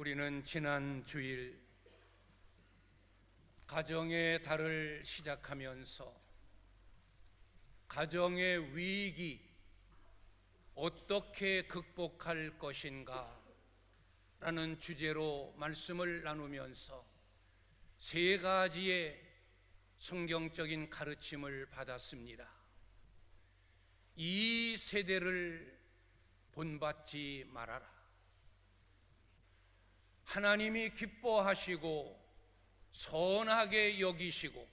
우리는 지난 주일 가정의 달을 시작하면서 가정의 위기 어떻게 극복할 것인가 라는 주제로 말씀을 나누면서 세 가지의 성경적인 가르침을 받았습니다. 이 세대를 본받지 말아라. 하나님이 기뻐하시고 선하게 여기시고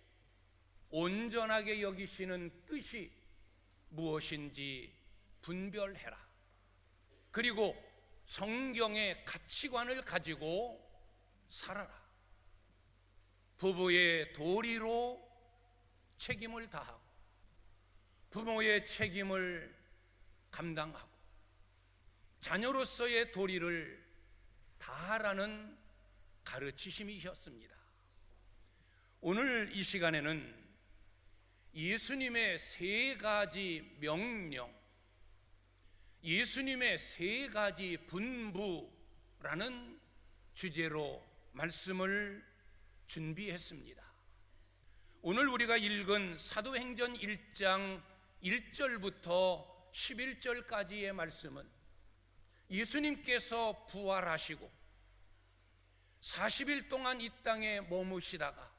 온전하게 여기시는 뜻이 무엇인지 분별해라. 그리고 성경의 가치관을 가지고 살아라. 부부의 도리로 책임을 다하고 부모의 책임을 감당하고 자녀로서의 도리를 다하라는 가르치심이셨습니다. 오늘 이 시간에는 예수님의 세 가지 명령, 예수님의 세 가지 분부라는 주제로 말씀을 준비했습니다. 오늘 우리가 읽은 사도행전 1장 1절부터 11절까지의 말씀은 예수님께서 부활하시고 40일 동안 이 땅에 머무시다가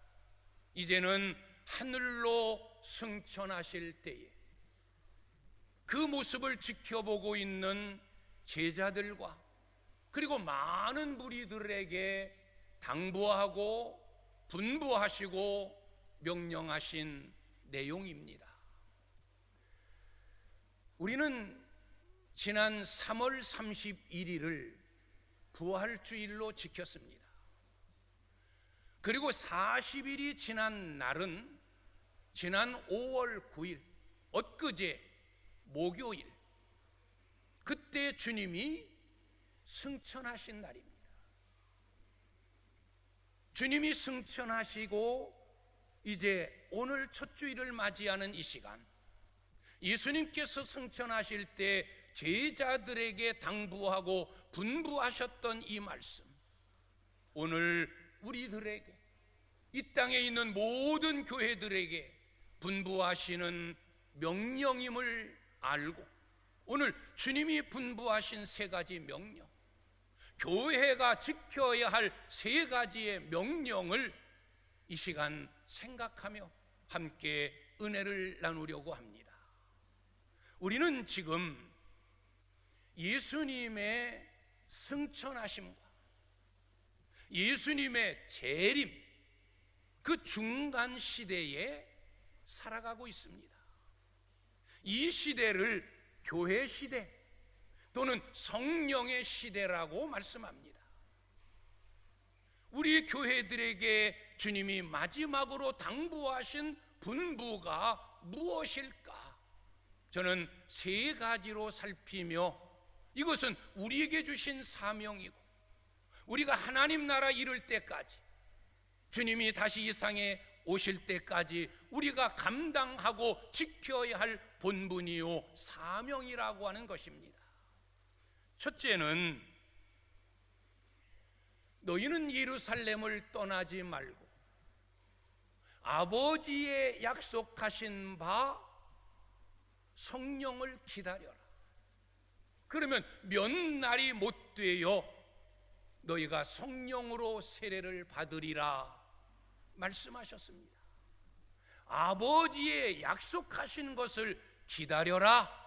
이제는 하늘로 승천하실 때에 그 모습을 지켜보고 있는 제자들과 그리고 많은 무리들에게 당부하고 분부하시고 명령하신 내용입니다. 우리는 지난 3월 31일을 부활주일로 지켰습니다. 그리고 40일이 지난 날은 지난 5월 9일 엊그제 목요일, 그때 주님이 승천하신 날입니다. 주님이 승천하시고 이제 오늘 첫 주일을 맞이하는 이 시간, 예수님께서 승천하실 때 제자들에게 당부하고 분부하셨던 이 말씀, 오늘 우리들에게, 이 땅에 있는 모든 교회들에게 분부하시는 명령임을 알고 오늘 주님이 분부하신 세 가지 명령, 교회가 지켜야 할 세 가지의 명령을 이 시간 생각하며 함께 은혜를 나누려고 합니다. 우리는 지금 예수님의 승천하심과 예수님의 재림, 그 중간 시대에 살아가고 있습니다. 이 시대를 교회 시대 또는 성령의 시대라고 말씀합니다. 우리 교회들에게 주님이 마지막으로 당부하신 분부가 무엇일까? 저는 세 가지로 살피며 이것은 우리에게 주신 사명이고 우리가 하나님 나라 이룰 때까지, 주님이 다시 이 세상에 오실 때까지 우리가 감당하고 지켜야 할 본분이요 사명이라고 하는 것입니다. 첫째는 너희는 예루살렘을 떠나지 말고 아버지의 약속하신 바 성령을 기다려라. 그러면 몇 날이 못 되어 너희가 성령으로 세례를 받으리라 말씀하셨습니다. 아버지의 약속하신 것을 기다려라.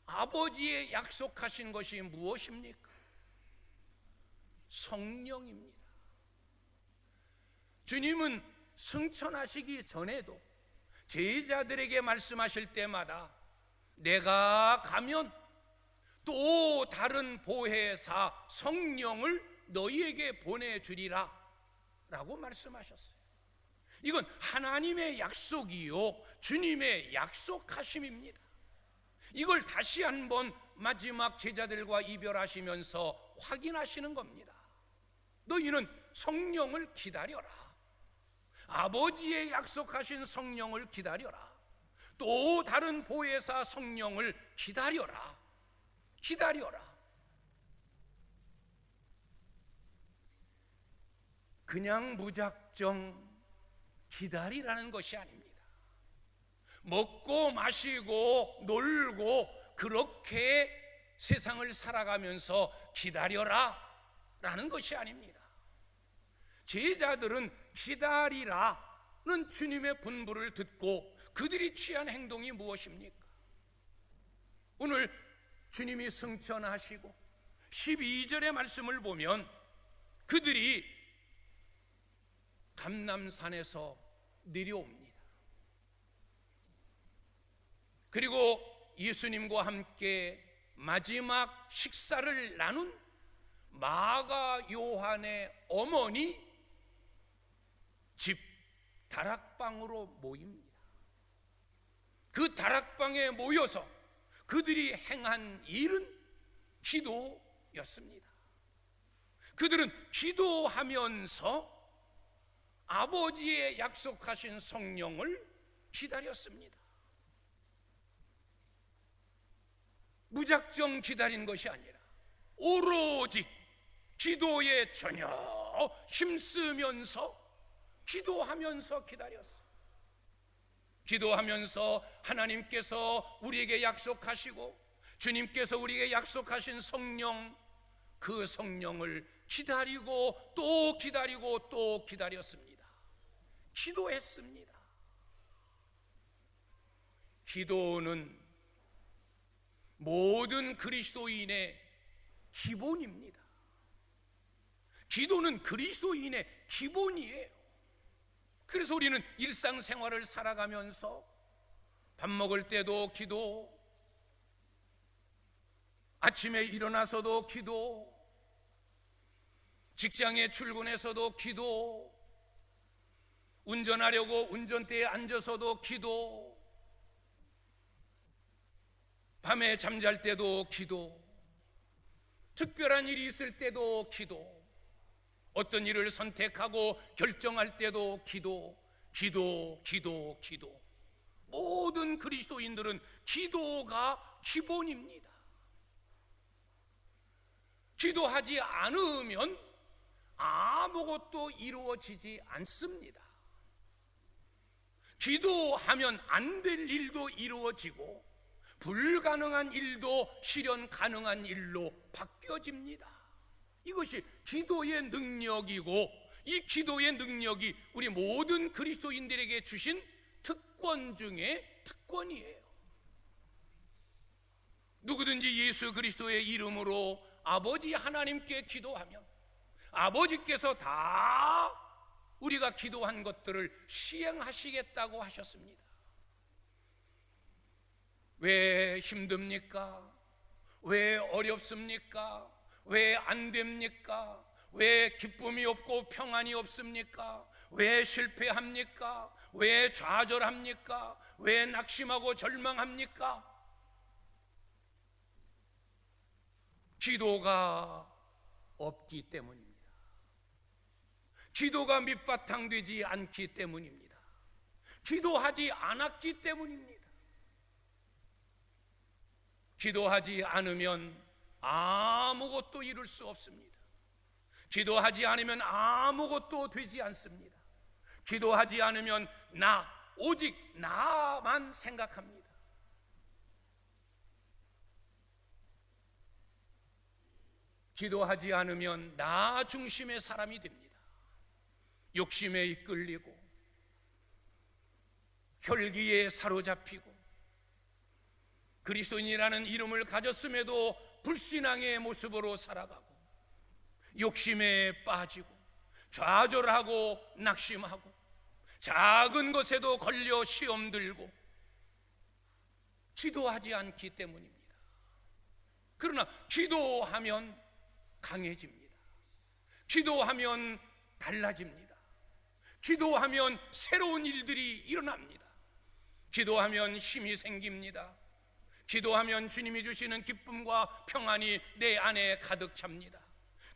아버지의 약속하신 것이 무엇입니까? 성령입니다. 주님은 승천하시기 전에도 제자들에게 말씀하실 때마다 내가 가면 또 다른 보혜사 성령을 너희에게 보내주리라 라고 말씀하셨어요. 이건 하나님의 약속이요 주님의 약속하심입니다. 이걸 다시 한번 마지막 제자들과 이별하시면서 확인하시는 겁니다. 너희는 성령을 기다려라. 아버지의 약속하신 성령을 기다려라. 또 다른 보혜사 성령을 기다려라. 기다려라. 그냥 무작정 기다리라는 것이 아닙니다. 먹고 마시고 놀고 그렇게 세상을 살아가면서 기다려라 라는 것이 아닙니다. 제자들은 기다리라는 주님의 분부를 듣고 그들이 취한 행동이 무엇입니까? 오늘 주님이 승천하시고 12절의 말씀을 보면 그들이 감람산에서 내려옵니다. 그리고 예수님과 함께 마지막 식사를 나눈 마가 요한의 어머니 집 다락방으로 모입니다. 그 다락방에 모여서 그들이 행한 일은 기도였습니다. 그들은 기도하면서 아버지의 약속하신 성령을 기다렸습니다. 무작정 기다린 것이 아니라 오로지 기도에 전혀 힘쓰면서 기도하면서 기다렸어요. 기도하면서 하나님께서 우리에게 약속하시고 주님께서 우리에게 약속하신 성령, 그 성령을 기다리고 또 기다리고 또 기다렸습니다. 기도했습니다. 기도는 모든 그리스도인의 기본입니다. 기도는 그리스도인의 기본이에요. 그래서 우리는 일상생활을 살아가면서 밥 먹을 때도 기도, 아침에 일어나서도 기도, 직장에 출근해서도 기도, 운전하려고 운전대에 앉아서도 기도, 밤에 잠잘 때도 기도, 특별한 일이 있을 때도 기도, 어떤 일을 선택하고 결정할 때도 기도, 기도, 기도, 기도. 모든 그리스도인들은 기도가 기본입니다. 기도하지 않으면 아무것도 이루어지지 않습니다. 기도하면 안 될 일도 이루어지고 불가능한 일도 실현 가능한 일로 바뀌어집니다. 이것이 기도의 능력이고 이 기도의 능력이 우리 모든 그리스도인들에게 주신 특권 중에 특권이에요. 누구든지 예수 그리스도의 이름으로 아버지 하나님께 기도하면 아버지께서 다 우리가 기도한 것들을 시행하시겠다고 하셨습니다. 왜 힘듭니까? 왜 어렵습니까? 왜 안 됩니까? 왜 기쁨이 없고 평안이 없습니까? 왜 실패합니까? 왜 좌절합니까? 왜 낙심하고 절망합니까? 기도가 없기 때문입니다. 기도가 밑바탕 되지 않기 때문입니다. 기도하지 않았기 때문입니다. 기도하지 않으면 아무것도 이룰 수 없습니다. 기도하지 않으면 아무것도 되지 않습니다. 기도하지 않으면 오직 나만 생각합니다. 기도하지 않으면 나 중심의 사람이 됩니다. 욕심에 이끌리고 혈기에 사로잡히고 그리스도인이라는 이름을 가졌음에도 불신앙의 모습으로 살아가고 욕심에 빠지고 좌절하고 낙심하고 작은 것에도 걸려 시험 들고 기도하지 않기 때문입니다. 그러나 기도하면 강해집니다. 기도하면 달라집니다. 기도하면 새로운 일들이 일어납니다. 기도하면 힘이 생깁니다. 기도하면 주님이 주시는 기쁨과 평안이 내 안에 가득 찹니다.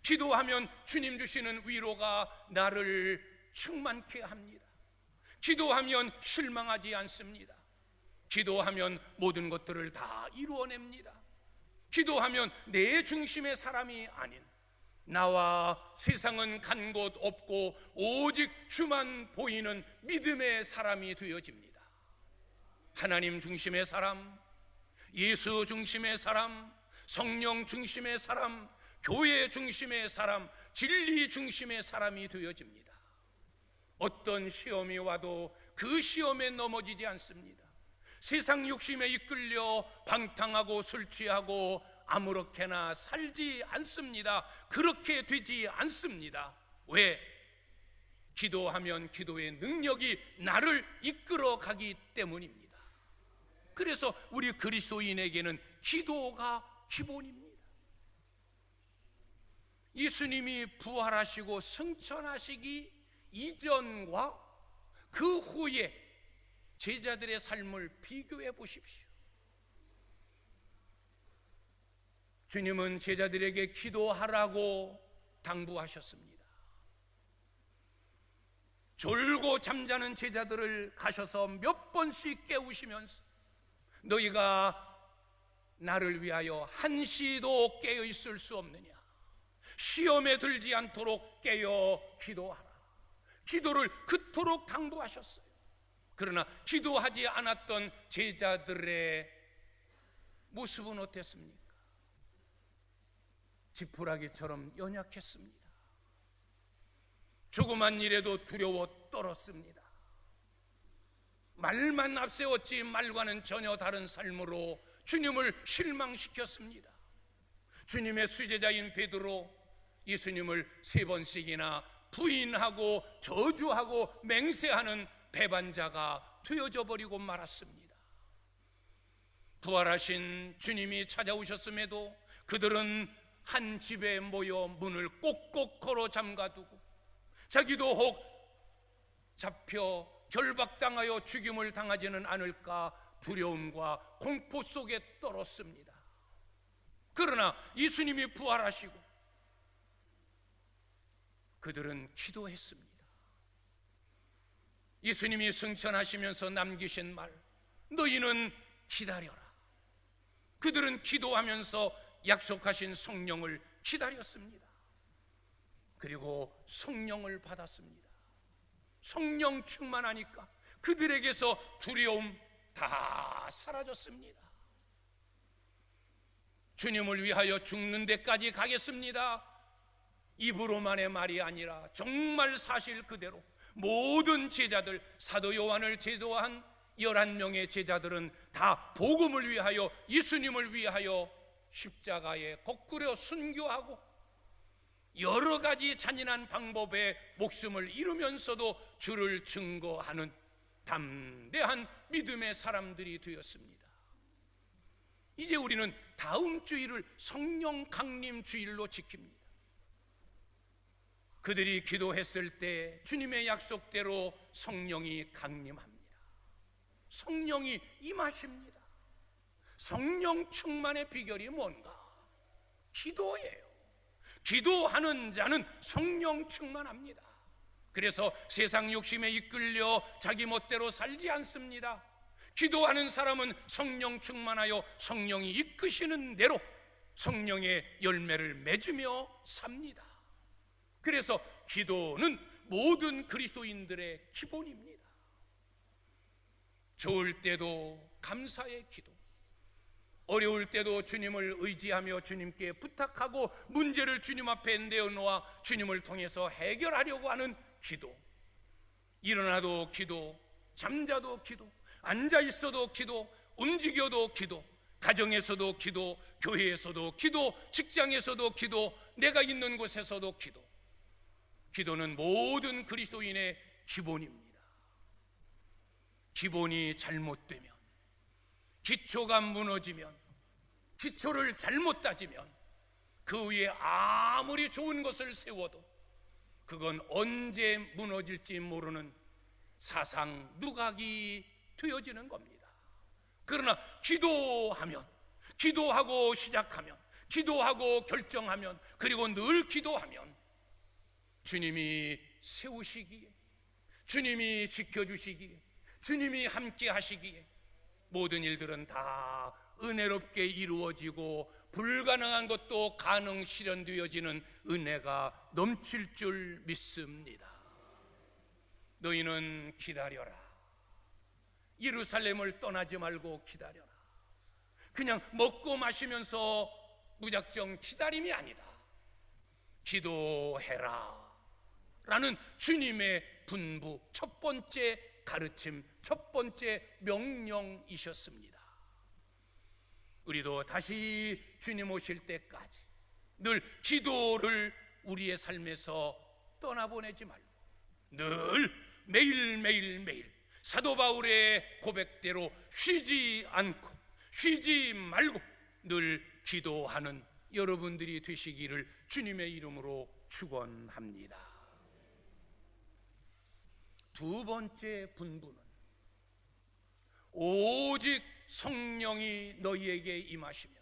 기도하면 주님 주시는 위로가 나를 충만케 합니다. 기도하면 실망하지 않습니다. 기도하면 모든 것들을 다 이루어냅니다. 기도하면 내 중심의 사람이 아닌 나와 세상은 간 곳 없고 오직 주만 보이는 믿음의 사람이 되어집니다. 하나님 중심의 사람, 예수 중심의 사람, 성령 중심의 사람, 교회 중심의 사람, 진리 중심의 사람이 되어집니다. 어떤 시험이 와도 그 시험에 넘어지지 않습니다. 세상 욕심에 이끌려 방탕하고 술 취하고 아무렇게나 살지 않습니다. 그렇게 되지 않습니다. 왜? 기도하면 기도의 능력이 나를 이끌어 가기 때문입니다. 그래서 우리 그리스도인에게는 기도가 기본입니다. 예수님이 부활하시고 승천하시기 이전과 그 후에 제자들의 삶을 비교해 보십시오. 주님은 제자들에게 기도하라고 당부하셨습니다. 졸고 잠자는 제자들을 가셔서 몇 번씩 깨우시면서 너희가 나를 위하여 한시도 깨어 있을 수 없느냐? 시험에 들지 않도록 깨어 기도하라. 기도를 그토록 당부하셨어요. 그러나 기도하지 않았던 제자들의 모습은 어땠습니까? 지푸라기처럼 연약했습니다. 조그만 일에도 두려워 떨었습니다. 말만 앞세웠지 말과는 전혀 다른 삶으로 주님을 실망시켰습니다. 주님의 수제자인 베드로 예수님을 3번씩이나 부인하고 저주하고 맹세하는 배반자가 되어져 버리고 말았습니다. 부활하신 주님이 찾아오셨음에도 그들은 한 집에 모여 문을 꼭꼭 걸어 잠가두고 자기도 혹 잡혀 결박당하여 죽임을 당하지는 않을까 두려움과 공포 속에 떨었습니다. 그러나 예수님이 부활하시고 그들은 기도했습니다. 예수님이 승천하시면서 남기신 말, 너희는 기다려라. 그들은 기도하면서 약속하신 성령을 기다렸습니다. 그리고 성령을 받았습니다. 성령 충만하니까 그들에게서 두려움 다 사라졌습니다. 주님을 위하여 죽는 데까지 가겠습니다. 입으로만의 말이 아니라 정말 사실 그대로 모든 제자들, 사도 요한을 제도한 11명의 제자들은 다 복음을 위하여, 예수님을 위하여 십자가에 거꾸려 순교하고 여러 가지 잔인한 방법의 목숨을 잃으면서도 주를 증거하는 담대한 믿음의 사람들이 되었습니다. 이제 우리는 다음 주일을 성령 강림 주일로 지킵니다. 그들이 기도했을 때 주님의 약속대로 성령이 강림합니다. 성령이 임하십니다. 성령 충만의 비결이 뭔가? 기도예요. 기도하는 자는 성령 충만합니다. 그래서 세상 욕심에 이끌려 자기 멋대로 살지 않습니다. 기도하는 사람은 성령 충만하여 성령이 이끄시는 대로 성령의 열매를 맺으며 삽니다. 그래서 기도는 모든 그리스도인들의 기본입니다. 좋을 때도 감사의 기도, 어려울 때도 주님을 의지하며 주님께 부탁하고 문제를 주님 앞에 내어놓아 주님을 통해서 해결하려고 하는 기도, 일어나도 기도, 잠자도 기도, 앉아있어도 기도, 움직여도 기도, 가정에서도 기도, 교회에서도 기도, 직장에서도 기도, 내가 있는 곳에서도 기도. 기도는 모든 그리스도인의 기본입니다. 기본이 잘못되면, 기초가 무너지면, 기초를 잘못 다지면 그 위에 아무리 좋은 것을 세워도 그건 언제 무너질지 모르는 사상 누각이 되어지는 겁니다. 그러나 기도하면, 기도하고 시작하면, 기도하고 결정하면, 그리고 늘 기도하면 주님이 세우시기에, 주님이 지켜주시기에, 주님이 함께 하시기에 모든 일들은 다 은혜롭게 이루어지고 불가능한 것도 가능 실현되어지는 은혜가 넘칠 줄 믿습니다. 너희는 기다려라. 예루살렘을 떠나지 말고 기다려라. 그냥 먹고 마시면서 무작정 기다림이 아니다. 기도해라 라는 주님의 분부, 첫 번째 가르침, 첫 번째 명령이셨습니다. 우리도 다시 주님 오실 때까지 늘 기도를 우리의 삶에서 떠나보내지 말고 늘 매일 사도 바울의 고백대로 쉬지 않고 쉬지 말고 늘 기도하는 여러분들이 되시기를 주님의 이름으로 축원합니다. 두 번째 분부는 오직 성령이 너희에게 임하시면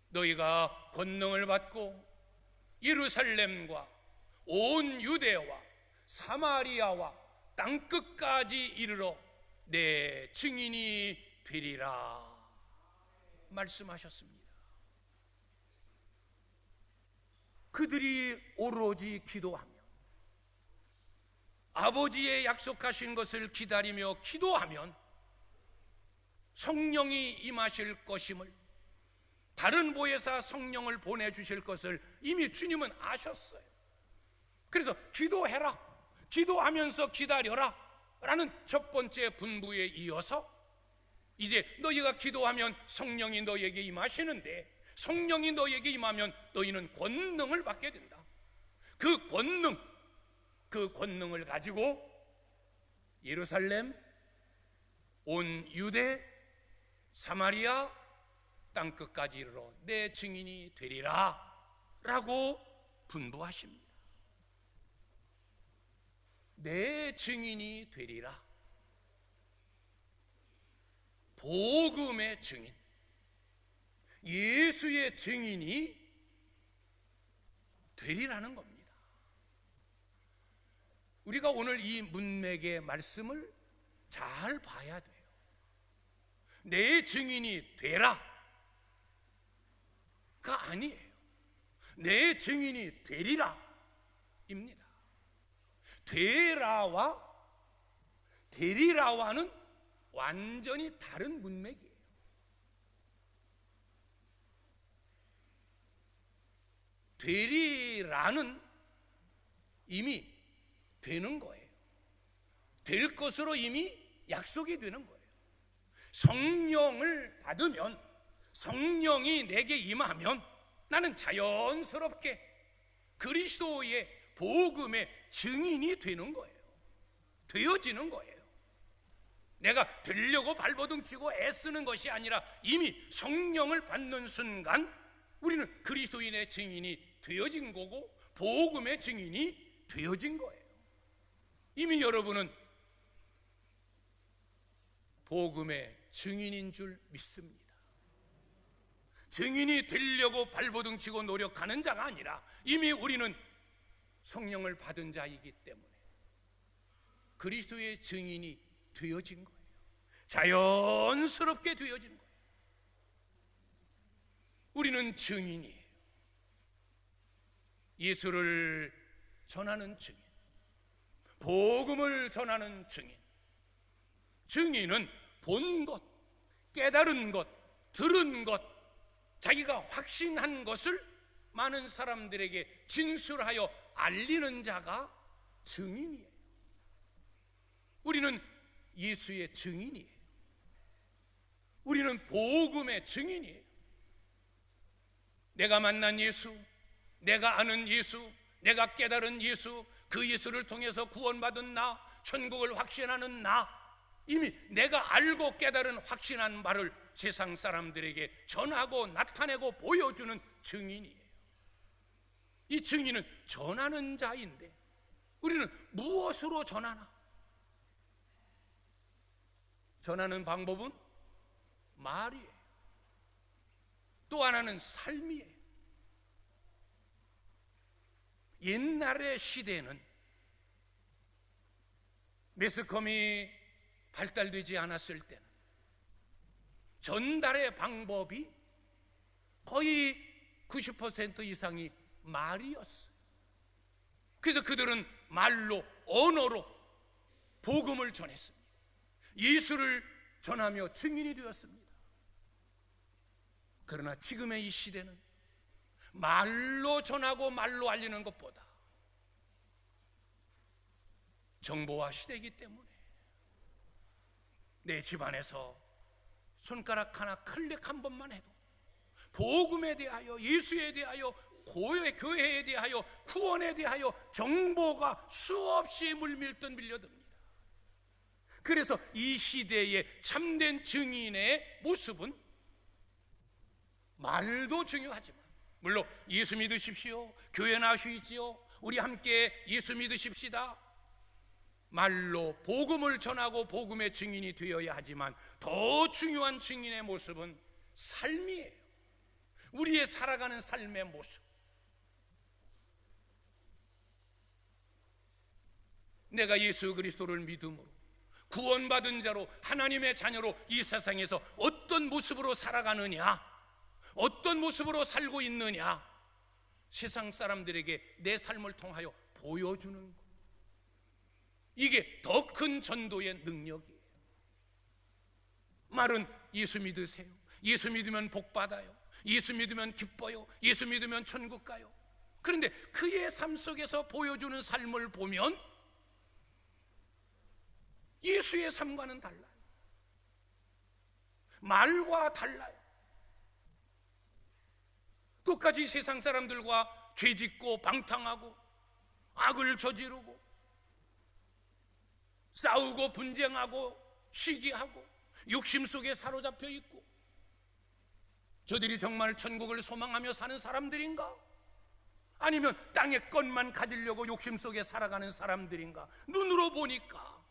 너희가 권능을 받고 예루살렘과 온 유대와 사마리아와 땅끝까지 이르러 내 증인이 되리라 말씀하셨습니다. 그들이 오로지 기도하며 아버지의 약속하신 것을 기다리며 기도하면 성령이 임하실 것임을, 다른 보혜사 성령을 보내주실 것을 이미 주님은 아셨어요. 그래서 기도해라, 기도하면서 기다려라 라는 첫 번째 분부에 이어서 이제 너희가 기도하면 성령이 너희에게 임하시는데, 성령이 너희에게 임하면 너희는 권능을 받게 된다. 그 권능을 가지고 예루살렘, 온 유대, 사마리아 땅끝까지 이르러 내 증인이 되리라 라고 분부하십니다. 내 증인이 되리라. 복음의 증인, 예수의 증인이 되리라는 겁니다. 우리가 오늘 이 문맥의 말씀을 잘 봐야 돼요. 내 증인이 되라가 아니에요. 내 증인이 되리라입니다. 되라와 되리라와는 완전히 다른 문맥이에요. 되리라는 이미 되는 거예요. 될 것으로 이미 약속이 되는 거예요. 성령을 받으면, 성령이 내게 임하면 나는 자연스럽게 그리스도의 복음의 증인이 되는 거예요. 되어지는 거예요. 내가 되려고 발버둥 치고 애쓰는 것이 아니라 이미 성령을 받는 순간 우리는 그리스도인의 증인이 되어진 거고 복음의 증인이 되어진 거예요. 이미 여러분은 복음의 증인인 줄 믿습니다. 증인이 되려고 발버둥 치고 노력하는 자가 아니라 이미 우리는 성령을 받은 자이기 때문에 그리스도의 증인이 되어진 거예요. 자연스럽게 되어진 거예요. 우리는 증인이에요. 예수를 전하는 증인, 복음을 전하는 증인. 증인은 본 것, 깨달은 것, 들은 것, 자기가 확신한 것을 많은 사람들에게 진술하여 알리는 자가 증인이에요. 우리는 예수의 증인이에요. 우리는 복음의 증인이에요. 내가 만난 예수, 내가 아는 예수, 내가 깨달은 예수, 그 예수를 통해서 구원받은 나, 천국을 확신하는 나, 이미 내가 알고 깨달은 확신한 바를 세상 사람들에게 전하고 나타내고 보여주는 증인이에요. 이 증인은 전하는 자인데 우리는 무엇으로 전하나? 전하는 방법은 말이에요. 또 하나는 삶이에요. 옛날의 시대는 매스컴이 발달되지 않았을 때는 전달의 방법이 거의 90% 이상이 말이었어요. 그래서 그들은 말로, 언어로 복음을 전했습니다. 예수를 전하며 증인이 되었습니다. 그러나 지금의 이 시대는 말로 전하고 말로 알리는 것보다 정보화 시대이기 때문에 내 집안에서 손가락 하나 클릭 한 번만 해도 복음에 대하여, 예수에 대하여, 교회에 대하여, 구원에 대하여 정보가 수없이 물밀듯 밀려듭니다. 그래서 이 시대의 참된 증인의 모습은 말도 중요하지만, 물론 예수 믿으십시오, 교회 나오시지요, 우리 함께 예수 믿으십시다, 말로 복음을 전하고 복음의 증인이 되어야 하지만 더 중요한 증인의 모습은 삶이에요. 우리의 살아가는 삶의 모습. 내가 예수 그리스도를 믿음으로 구원받은 자로 하나님의 자녀로 이 세상에서 어떤 모습으로 살아가느냐, 어떤 모습으로 살고 있느냐, 세상 사람들에게 내 삶을 통하여 보여주는 것, 이게 더 큰 전도의 능력이에요. 말은 예수 믿으세요, 예수 믿으면 복 받아요, 예수 믿으면 기뻐요, 예수 믿으면 천국 가요. 그런데 그의 삶 속에서 보여주는 삶을 보면 예수의 삶과는 달라요. 말과 달라요. 똑같이 세상 사람들과 죄짓고 방탕하고 악을 저지르고 싸우고 분쟁하고 시기하고 욕심 속에 사로잡혀 있고, 저들이 정말 천국을 소망하며 사는 사람들인가? 아니면 땅의 것만 가지려고 욕심 속에 살아가는 사람들인가? 눈으로 보니까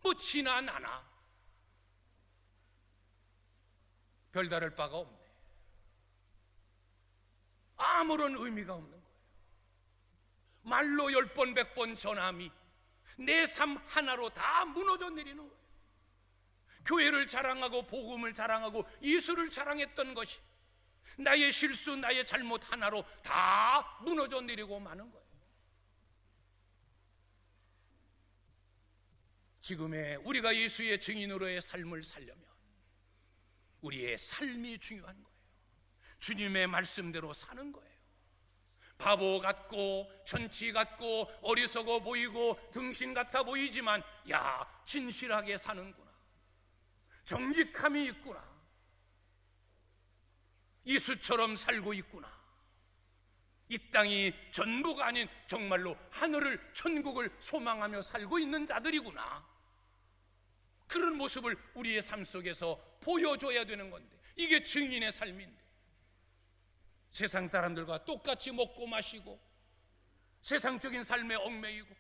뭐 지나 나나 별다를 바가 없네. 아무런 의미가 없는 거예요. 말로 10번 100번 전함이 내 삶 하나로 다 무너져 내리는 거예요. 교회를 자랑하고 복음을 자랑하고 예수를 자랑했던 것이 나의 실수, 나의 잘못 하나로 다 무너져 내리고 마는 거예요. 지금의 우리가 예수의 증인으로의 삶을 살려면 우리의 삶이 중요한 거예요. 주님의 말씀대로 사는 거예요. 바보 같고 천치 같고 어리석어 보이고 등신 같아 보이지만, 야, 진실하게 사는구나, 정직함이 있구나, 예수처럼 살고 있구나, 이 땅이 전부가 아닌 정말로 하늘을, 천국을 소망하며 살고 있는 자들이구나, 그런 모습을 우리의 삶 속에서 보여줘야 되는 건데, 이게 증인의 삶인데, 세상 사람들과 똑같이 먹고 마시고 세상적인 삶에 얽매이고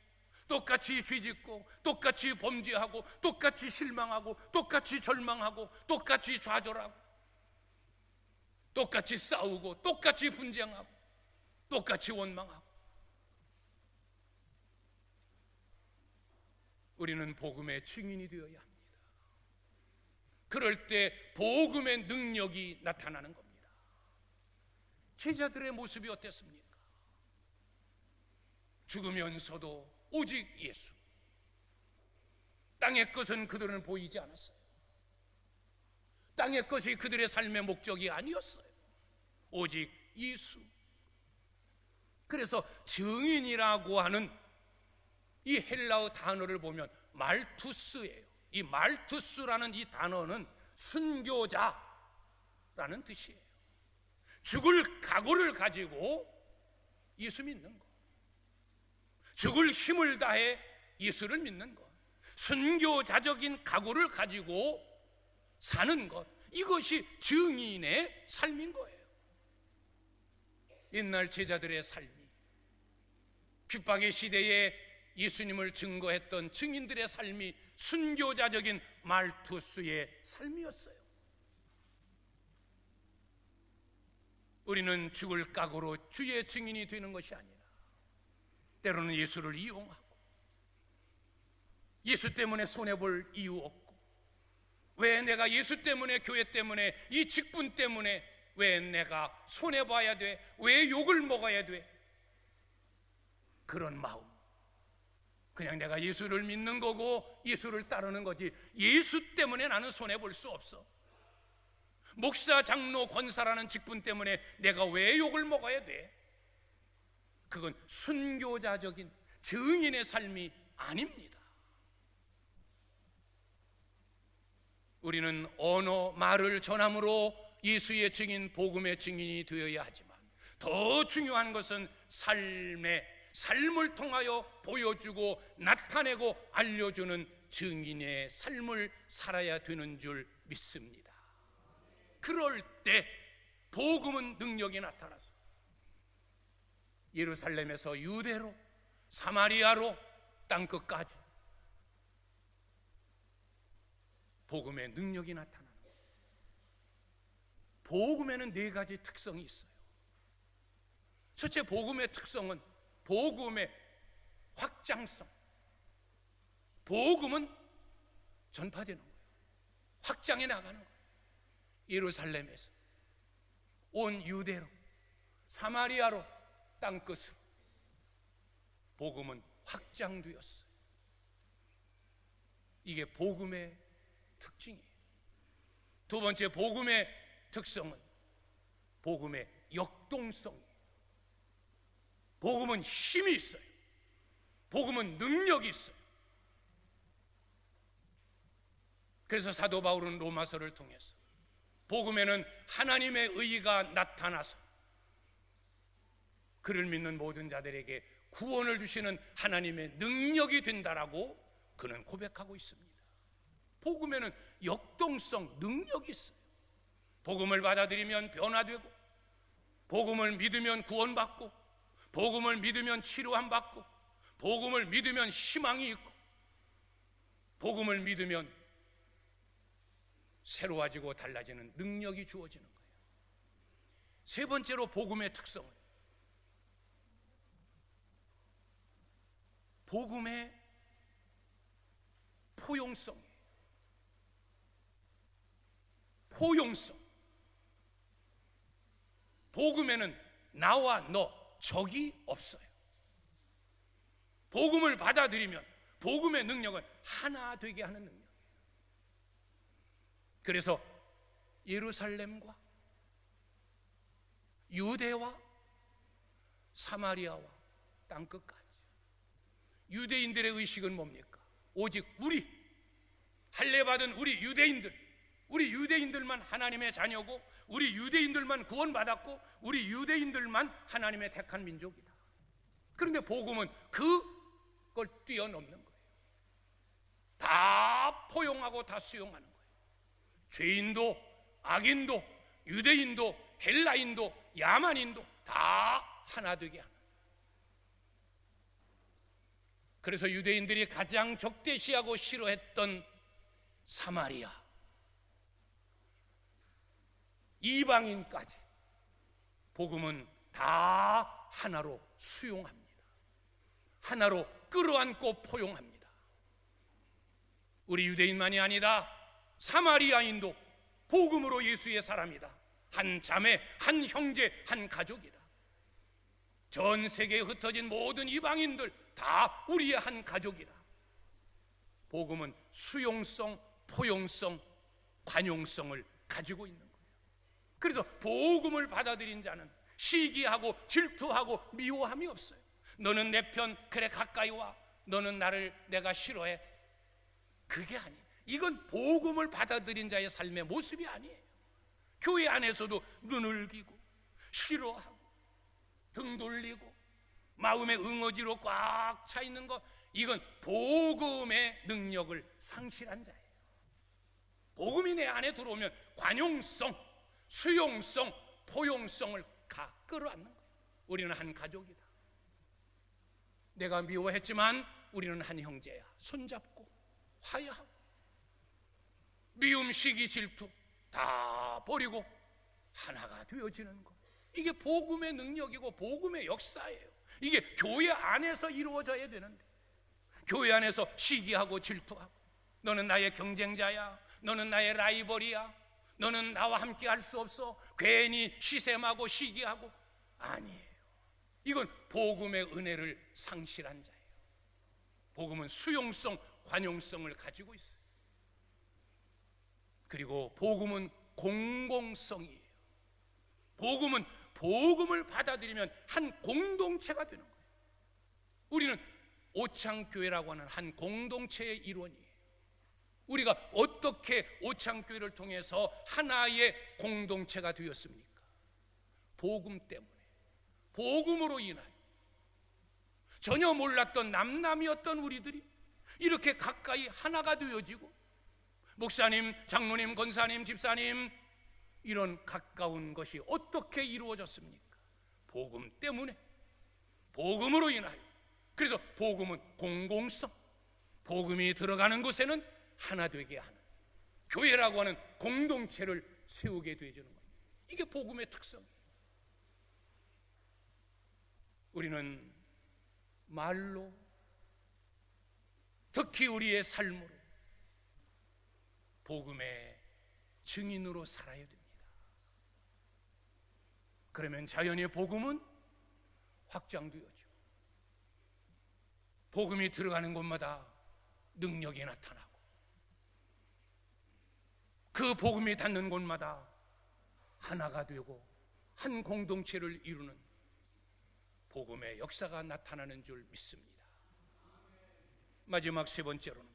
똑같이 죄짓고 똑같이 범죄하고 똑같이 실망하고 똑같이 절망하고 똑같이 좌절하고 똑같이 싸우고 똑같이 분쟁하고 똑같이 원망하고, 우리는 복음의 증인이 되어야 합니다. 그럴 때 복음의 능력이 나타나는 겁니다. 제자들의 모습이 어땠습니까? 죽으면서도 오직 예수. 땅의 것은 그들은 보이지 않았어요. 땅의 것이 그들의 삶의 목적이 아니었어요. 오직 예수. 그래서 증인이라고 하는 이 헬라어 단어를 보면 말투스예요. 이 말투스라는 이 단어는 순교자라는 뜻이에요. 죽을 각오를 가지고 예수 믿는 것, 죽을 힘을 다해 예수를 믿는 것, 순교자적인 각오를 가지고 사는 것, 이것이 증인의 삶인 거예요. 옛날 제자들의 삶이 핍박의 시대에 예수님을 증거했던 증인들의 삶이 순교자적인 말투스의 삶이었어요. 우리는 죽을 각오로 주의 증인이 되는 것이 아니라 때로는 예수를 이용하고 예수 때문에 손해볼 이유 없고, 왜 내가 예수 때문에, 교회 때문에, 이 직분 때문에 왜 내가 손해봐야 돼? 왜 욕을 먹어야 돼? 그런 마음. 그냥 내가 예수를 믿는 거고 예수를 따르는 거지, 예수 때문에 나는 손해볼 수 없어. 목사, 장로, 권사라는 직분 때문에 내가 왜 욕을 먹어야 돼? 그건 순교자적인 증인의 삶이 아닙니다. 우리는 언어, 말을 전함으로 예수의 증인, 복음의 증인이 되어야 하지만 더 중요한 것은 삶을 통하여 보여주고 나타내고 알려주는 증인의 삶을 살아야 되는 줄 믿습니다. 그럴 때 복음은 능력이 나타나서 예루살렘에서 유대로, 사마리아로, 땅끝까지 복음의 능력이 나타나는 거예요. 복음에는 4가지 특성이 있어요. 첫째, 복음의 특성은 복음의 확장성. 복음은 전파되는 거예요. 확장해 나가는 거예요. 예루살렘에서 온 유대로, 사마리아로, 땅끝으로 복음은 확장되었어요. 이게 복음의 특징이에요. 두 번째, 복음의 특성은 복음의 역동성이에요. 복음은 힘이 있어요. 복음은 능력이 있어요. 그래서 사도 바울은 로마서를 통해서 복음에는 하나님의 의가 나타나서 그를 믿는 모든 자들에게 구원을 주시는 하나님의 능력이 된다라고 그는 고백하고 있습니다. 복음에는 역동성, 능력이 있어요. 복음을 받아들이면 변화되고, 복음을 믿으면 구원받고, 복음을 믿으면 치료함 받고, 복음을 믿으면 희망이 있고, 복음을 믿으면 새로워지고 달라지는 능력이 주어지는 거예요. 세 번째로 복음의 특성은 복음의 포용성이에요. 포용성. 복음에는 나와 너, 적이 없어요. 복음을 받아들이면 복음의 능력은 하나 되게 하는 능력이에요. 그래서 예루살렘과 유대와 사마리아와 땅끝까지 유대인들의 의식은 뭡니까? 오직 우리 할례받은 우리 유대인들만 하나님의 자녀고, 우리 유대인들만 구원받았고, 우리 유대인들만 하나님의 택한 민족이다. 그런데 복음은 그걸 뛰어넘는 거예요. 다 포용하고 다 수용하는 거예요. 죄인도, 악인도, 유대인도, 헬라인도, 야만인도 다 하나 되게 하는. 그래서 유대인들이 가장 적대시하고 싫어했던 사마리아, 이방인까지 복음은 다 하나로 수용합니다. 하나로 끌어안고 포용합니다. 우리 유대인만이 아니다. 사마리아인도 복음으로 예수의 사람이다. 한 자매, 한 형제, 한 가족이다. 전 세계에 흩어진 모든 이방인들 다 우리의 한 가족이다. 복음은 수용성, 포용성, 관용성을 가지고 있는 거예요. 그래서 복음을 받아들인 자는 시기하고 질투하고 미워함이 없어요. 너는 내 편, 그래 가까이 와. 너는 나를 내가 싫어해. 그게 아니에요. 이건 복음을 받아들인 자의 삶의 모습이 아니에요. 교회 안에서도 눈을 기고 싫어하고 등 돌리고 마음의 응어지로 꽉 차 있는 것, 이건 복음의 능력을 상실한 자예요. 복음이 내 안에 들어오면 관용성, 수용성, 포용성을 다 끌어안는 거예요. 우리는 한 가족이다. 내가 미워했지만 우리는 한 형제야. 손잡고 화해하고 미움, 시기, 질투 다 버리고 하나가 되어지는 것, 이게 복음의 능력이고 복음의 역사예요. 이게 교회 안에서 이루어져야 되는데, 교회 안에서 시기하고 질투하고 너는 나의 경쟁자야, 너는 나의 라이벌이야, 너는 나와 함께 할 수 없어. 괜히 시샘하고 시기하고. 아니에요. 이건 복음의 은혜를 상실한 자예요. 복음은 수용성, 관용성을 가지고 있어요. 그리고 복음은 공공성이에요. 복음은 복음을 받아들이면 한 공동체가 되는 거예요. 우리는 오창교회라고 하는 한 공동체의 일원이에요. 우리가 어떻게 오창교회를 통해서 하나의 공동체가 되었습니까? 복음 때문에, 복음으로 인하여 전혀 몰랐던 남남이었던 우리들이 이렇게 가까이 하나가 되어지고, 목사님, 장로님, 권사님, 집사님, 이런 가까운 것이 어떻게 이루어졌습니까? 복음 때문에, 복음으로 인하여. 그래서 복음은 공공성, 복음이 들어가는 곳에는 하나 되게 하는, 교회라고 하는 공동체를 세우게 되어주는 거예요. 이게 복음의 특성이에요. 우리는 말로, 특히 우리의 삶으로 복음의 증인으로 살아야 됩니다. 그러면 자연히 복음은 확장되어져. 복음이 들어가는 곳마다 능력이 나타나고, 그 복음이 닿는 곳마다 하나가 되고 한 공동체를 이루는 복음의 역사가 나타나는 줄 믿습니다. 마지막 세 번째로는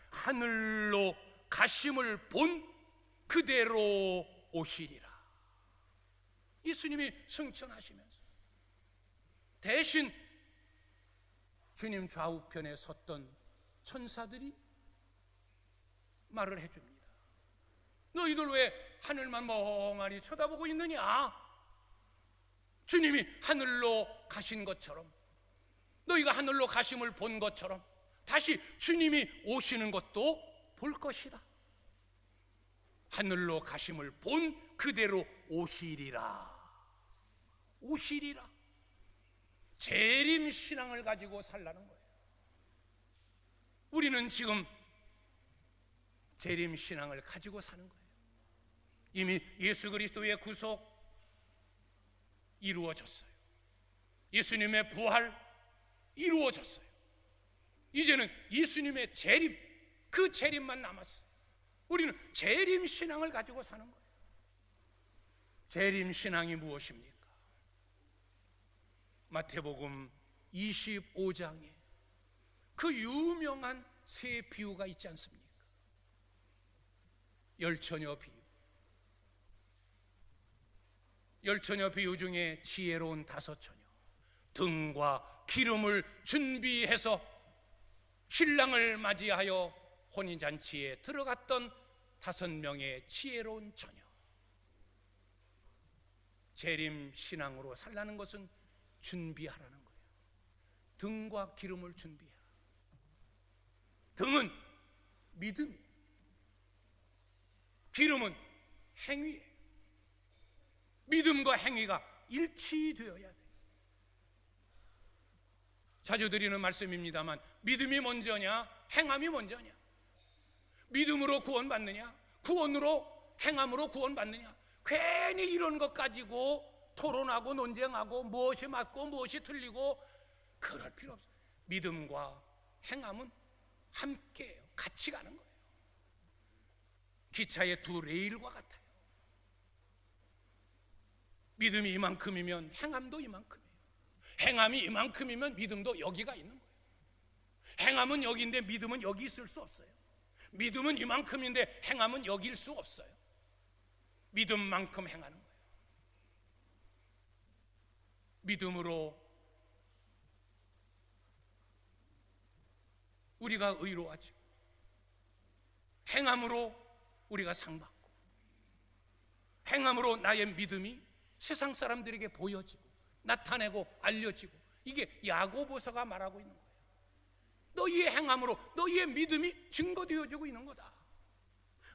하늘로 가심을 본 그대로 오시리라. 예수님이 승천하시면서 대신 주님 좌우편에 섰던 천사들이 말을 해줍니다. 너희들 왜 하늘만 멍하니 쳐다보고 있느냐? 주님이 하늘로 가신 것처럼, 너희가 하늘로 가심을 본 것처럼 다시 주님이 오시는 것도 볼 것이다. 하늘로 가심을 본 그대로 오시리라. 오시리라. 재림 신앙을 가지고 살라는 거예요. 우리는 지금 재림 신앙을 가지고 사는 거예요. 이미 예수 그리스도의 구속 이루어졌어요. 예수님의 부활 이루어졌어요. 이제는 예수님의 재림, 그 재림만 남았어요. 우리는 재림 신앙을 가지고 사는 거예요. 재림 신앙이 무엇입니까? 마태복음 25장에 그 유명한 세 비유가 있지 않습니까? 열처녀 비유. 열처녀 비유 중에 지혜로운 다섯 처녀, 등과 기름을 준비해서 신랑을 맞이하여 혼인잔치에 들어갔던 5명의 지혜로운 처녀. 재림 신앙으로 살라는 것은 준비하라는 거예요. 등과 기름을 준비하라. 등은 믿음이에요. 기름은 행위예요. 믿음과 행위가 일치되어야 돼요. 자주 드리는 말씀입니다만, 믿음이 먼저냐, 행함이 먼저냐? 믿음으로 구원받느냐, 구원으로, 행함으로 구원받느냐? 괜히 이런 것 가지고 토론하고 논쟁하고 무엇이 맞고 무엇이 틀리고 그럴 필요 없어요. 믿음과 행함은 함께해요. 같이 가는 거예요. 기차의 두 레일과 같아요. 믿음이 이만큼이면 행함도 이만큼이에요. 행함이 이만큼이면 믿음도 여기가 있는 거예요. 행함은 여기인데 믿음은 여기 있을 수 없어요. 믿음은 이만큼인데 행함은 여기일 수 없어요. 믿음만큼 행하는 거예요. 믿음으로 우리가 의로워지고, 행함으로 우리가 상받고, 행함으로 나의 믿음이 세상 사람들에게 보여지고 나타내고 알려지고, 이게 야고보서가 말하고 있는 거예요. 너희의 행함으로 너희의 믿음이 증거되어지고 있는 거다.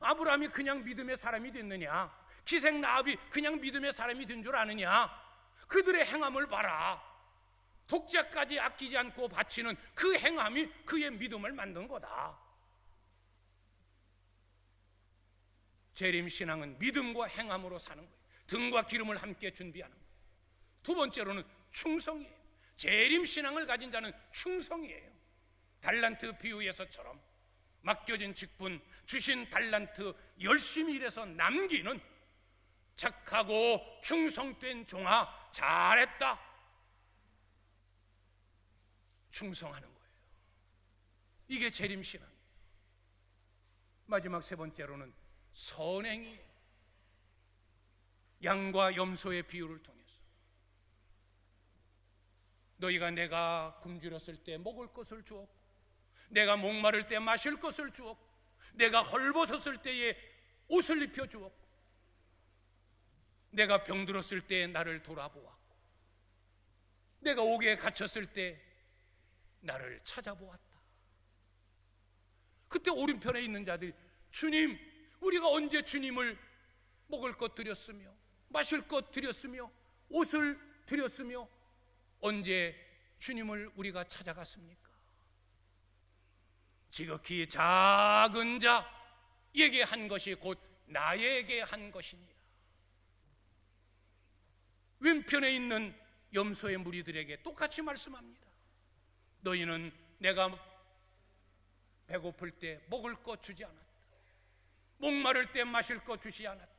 아브라함이 그냥 믿음의 사람이 됐느냐? 기생 라합이 그냥 믿음의 사람이 된 줄 아느냐? 그들의 행함을 봐라. 독자까지 아끼지 않고 바치는 그 행함이 그의 믿음을 만든 거다. 재림신앙은 믿음과 행함으로 사는 거예요. 등과 기름을 함께 준비하는 거예요. 두 번째로는 충성이에요. 재림신앙을 가진 자는 충성이에요. 달란트 비유에서처럼 맡겨진 직분, 주신 달란트 열심히 일해서 남기는 착하고 충성된 종아, 잘했다. 충성하는 거예요. 이게 재림신앙이에요. 마지막 세 번째로는 선행이에요. 양과 염소의 비유를 통해서 너희가 내가 굶주렸을 때 먹을 것을 주었고, 내가 목마를 때 마실 것을 주었고, 내가 헐벗었을 때에 옷을 입혀 주었고, 내가 병들었을 때 나를 돌아보았고, 내가 옥에 갇혔을 때 나를 찾아보았다. 그때 오른편에 있는 자들이 주님, 우리가 언제 주님을 먹을 것 드렸으며 마실 것 드렸으며 옷을 드렸으며 언제 주님을 우리가 찾아갔습니까? 지극히 작은 자에게 한 것이 곧 나에게 한 것이니라. 왼편에 있는 염소의 무리들에게 똑같이 말씀합니다. 너희는 내가 배고플 때 먹을 것 주지 않았다. 목마를 때 마실 것 주지 않았다.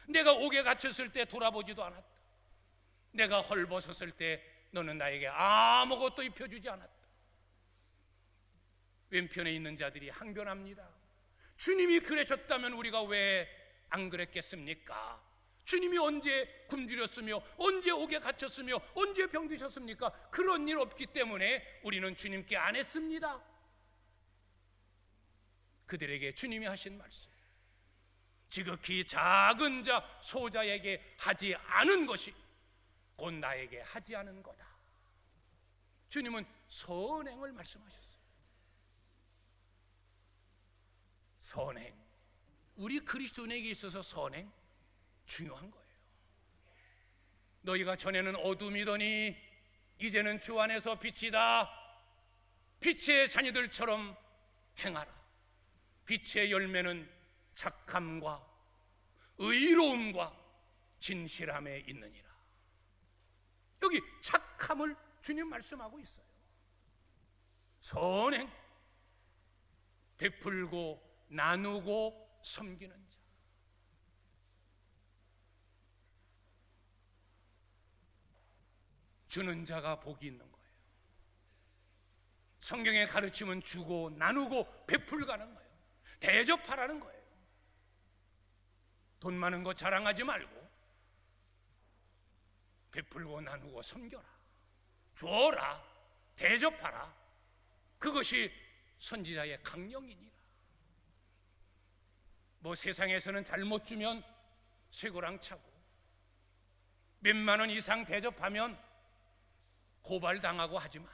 내가 옥에 갇혔을 때 돌아보지도 않았다. 내가 헐벗었을 때 너는 나에게 아무것도 입혀주지 않았다. 왼편에 있는 자들이 항변합니다. 주님이 그러셨다면 우리가 왜 안 그랬겠습니까? 주님이 언제 굶주렸으며 언제 옥에 갇혔으며 언제 병드셨습니까? 그런 일 없기 때문에 우리는 주님께 안 했습니다. 그들에게 주님이 하신 말씀, 지극히 작은 자 소자에게 하지 않은 것이 곧 나에게 하지 않은 거다. 주님은 선행을 말씀하셨어요. 선행, 우리 그리스도인에게 있어서 선행 중요한 거예요. 너희가 전에는 어둠이더니 이제는 주 안에서 빛이다. 빛의 자녀들처럼 행하라. 빛의 열매는 착함과 의로움과 진실함에 있느니라. 여기 착함을 주님 말씀하고 있어요. 선행, 베풀고 나누고 섬기는 자. 주는 자가 복이 있는 거예요. 성경의 가르침은 주고 나누고 베풀가는 거예요. 대접하라는 거예요. 돈 많은 거 자랑하지 말고 베풀고 나누고 섬겨라. 주어라. 대접하라. 그것이 선지자의 강령이니라. 뭐 세상에서는 잘못 주면 쇠고랑 차고 몇만 원 이상 대접하면 고발당하고 하지만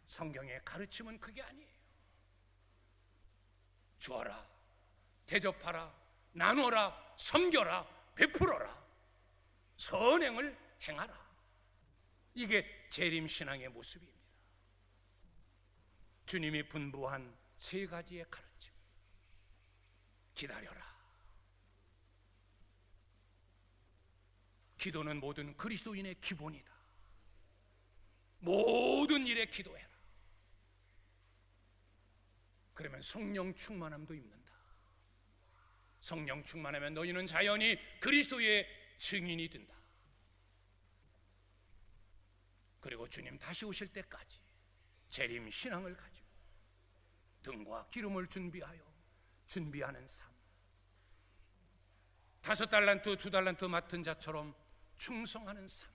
성경의 가르침은 그게 아니에요. 주어라, 대접하라, 나누어라, 섬겨라, 베풀어라, 선행을 행하라. 이게 재림신앙의 모습입니다. 주님이 분부한 세 가지의 가르침. 기다려라. 기도는 모든 그리스도인의 기본이다. 모든 일에 기도해라. 그러면 성령 충만함도 입는다. 성령 충만하면 너희는 자연히 그리스도의 증인이 된다. 그리고 주님 다시 오실 때까지 재림 신앙을 가지고 등과 기름을 준비하는 삶. 5달란트, 2달란트 맡은 자처럼 충성하는 삶.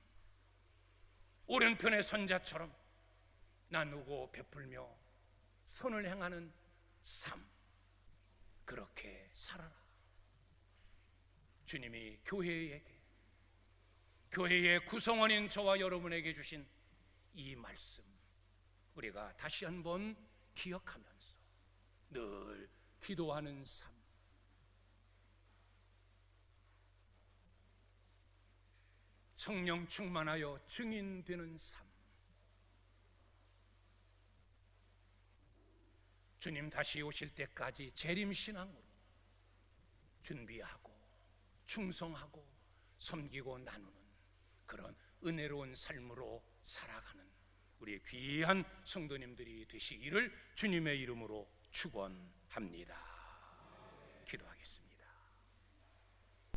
오른편의 선자처럼 나누고 베풀며 선을 행하는 삶. 그렇게 살아라. 주님이 교회의 구성원인 저와 여러분에게 주신 이 말씀, 우리가 다시 한번 기억하면서 늘 기도하는 삶, 성령 충만하여 증인되는 삶, 주님 다시 오실 때까지 재림신앙으로 준비하고 충성하고 섬기고 나누는 그런 은혜로운 삶으로 살아가는 우리 귀한 성도님들이 되시기를 주님의 이름으로 축원합니다. 기도하겠습니다.